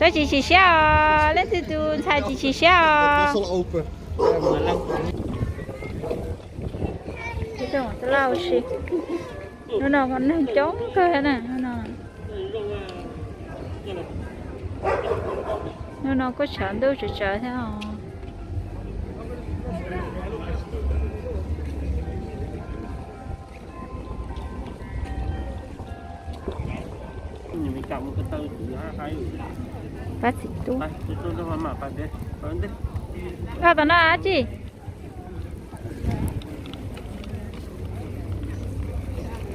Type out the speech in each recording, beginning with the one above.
Cho chị sao lên từ từ thay chị sao Dat is al open. cái đồ tao lau xí nó còn nó trốn cơ nè nó có chọn đâu chỉ chờ thế nào mình cầm cái tơ từ hai bắt xịt tu tôi mà phải biết à tao nói chị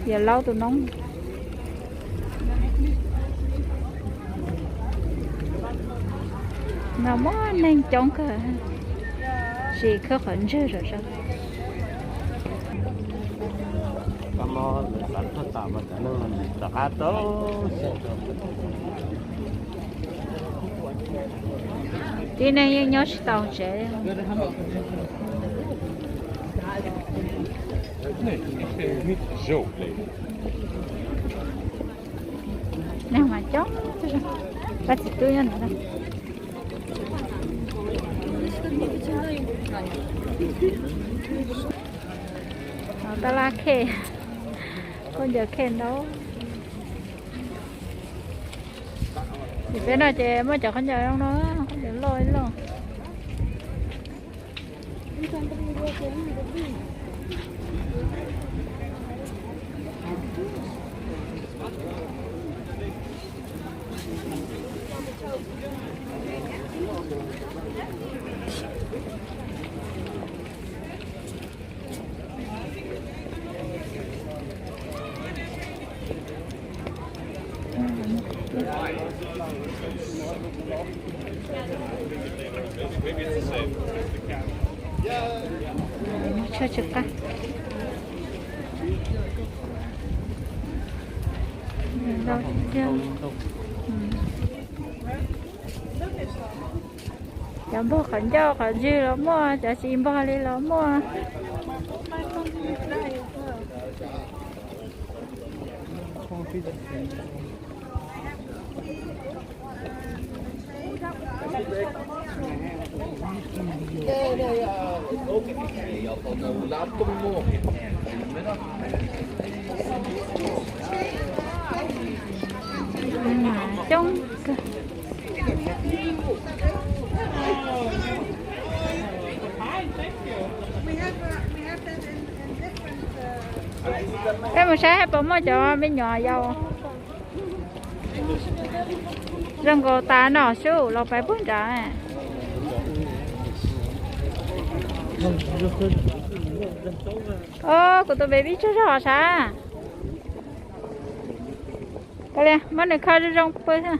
giờ lâu tụi nóng nào mó nên chống cơ gì khó khẩn rồi sao kamu letak tetap macam tak ada đi này nhớ tàu trẻ Zo leeg. nào mà chống bắt xịt tu nha nữa ta la khe con giờ khen đâu thì cái nào chị mới chọn con giờ đâu nữa con giờ lôi luôn cho trực căng đâu chưa chẳng bố khẩn cho khẩn gì lắm mua chả xin bao đi lắm mua trong cái mà sáng bữa mới cho bên nhỏ dâu rừng cổ ta nọ sốเราไปพุ่นจ้าcủa tôi baby chưa rõ sao cái này mất được khai ra trong bơi ha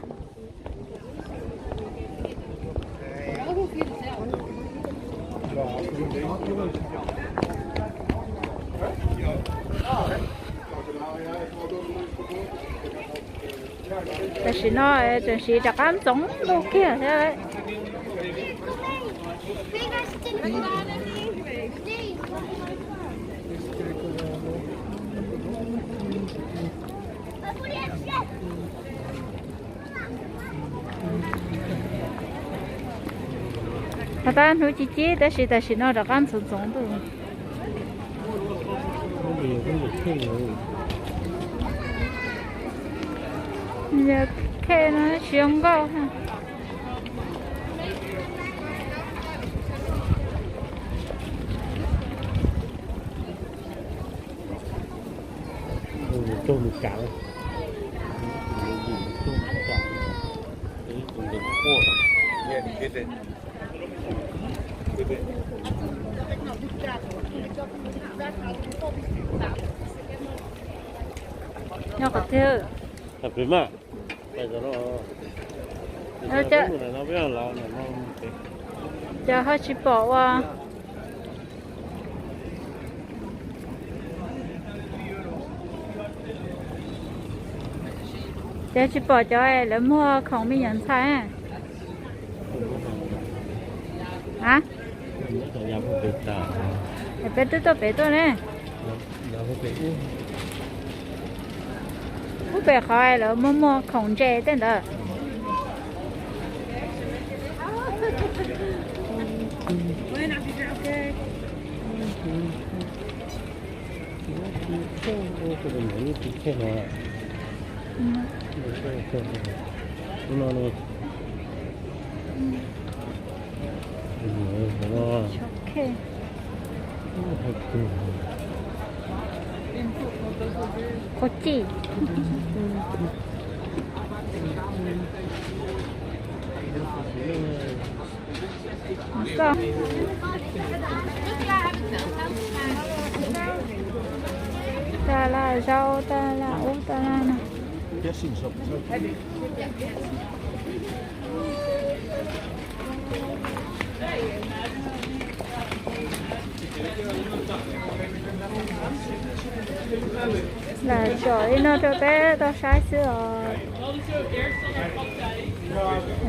แต่สิน้อยจะสิจากการสงลูกเกี่ยใช่ไหม他当初姐姐，但是那着干从的。你看那香膏哈。tôm được cả nó có theo tập với mà bây giờ nó chứ nó biết là nó giờ hơi chỉ bỏ qua giờ chỉ bỏ cho em là mua không bị nhận sai hả? Bé tôi nè. Bố bé khỏi là mua không chế tên đó. 그건 너무 비켜나. 누나는 좋게. 고치. 왔어. Ta là rau, ta là ấu, ta là nè. Là trời nó cho bé tao sai xưa rồi.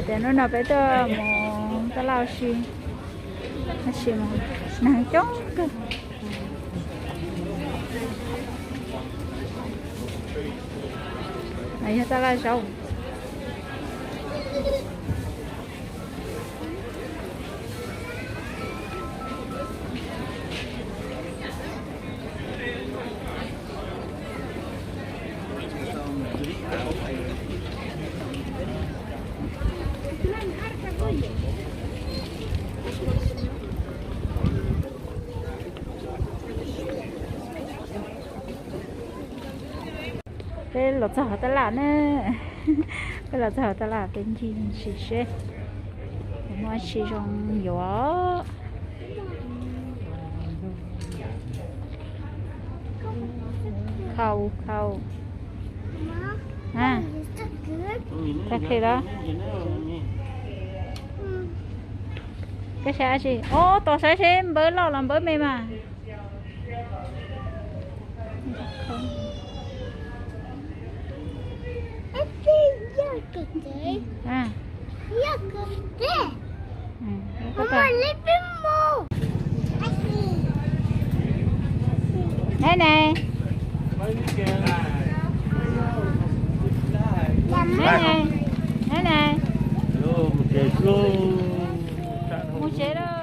Để nó bé tao mà tao lao xì. Nó xì mà nàng chó cơ. Này ta là rau. Đây là giỏ ta là nè. Đây là giỏ ta là bên gì xí xí. Mua xí rong gió. Khâu khâu. À. Cái gì đó? Cái xe gì? Ô, tao sẽ xem bữa lo làm bữa mẹ mà. À. Này này. Này này. Này này. một chế luôn. Một chế đó.